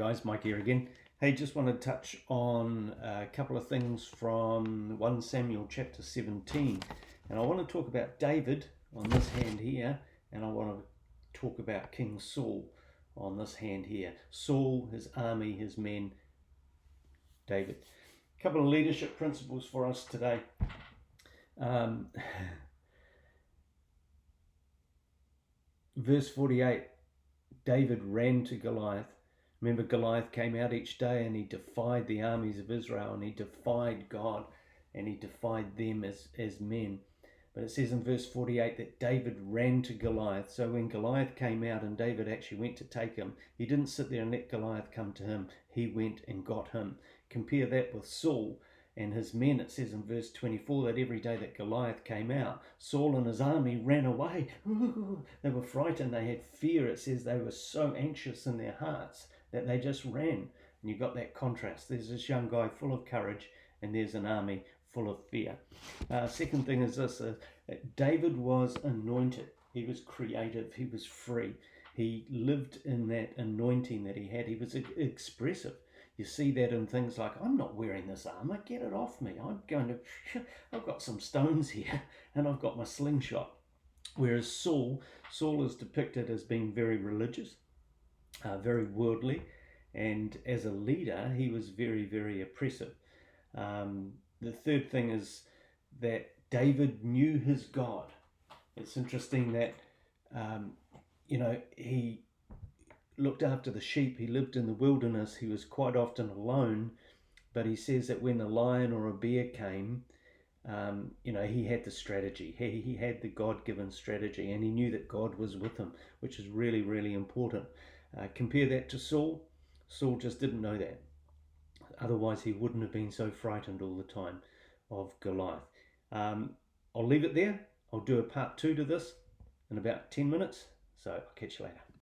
guys, Mike here again. Hey, just want to touch on a couple of things from 1 Samuel chapter 17. And I want to talk about David on this hand here, and I want to talk about King Saul on this hand here. Saul, his army, his men, David. A couple of leadership principles for us today. Verse 48, David ran to Goliath. Remember, Goliath came out each day and he defied the armies of Israel, and he defied God, and he defied them as men. But it says in verse 48 that David ran to Goliath. So when Goliath came out and David actually went to take him, he didn't sit there and let Goliath come to him. He went and got him. Compare that with Saul and his men. It says in verse 24 that every day that Goliath came out, Saul and his army ran away. They were frightened. They had fear. It says they were so anxious in their hearts that they just ran. And you got that contrast. There's this young guy full of courage, and there's an army full of fear. Second thing is this, David was anointed. He was creative. He was free. He lived in that anointing that he had. He was expressive. You see that in things like, I'm not wearing this armor, get it off me. I've got some stones here, and I've got my slingshot. Whereas Saul is depicted as being very religious, very worldly, and as a leader, he was very, very oppressive. The third thing is that David knew his God. It's interesting that, he looked after the sheep. He lived in the wilderness. He was quite often alone, but he says that when a lion or a bear came, he had the strategy. He had the God-given strategy, and he knew that God was with him, which is really, really important. Compare that to Saul. Saul just didn't know that. Otherwise, he wouldn't have been so frightened all the time of Goliath. I'll leave it there. I'll do a part 2 to this in about 10 minutes. So I'll catch you later.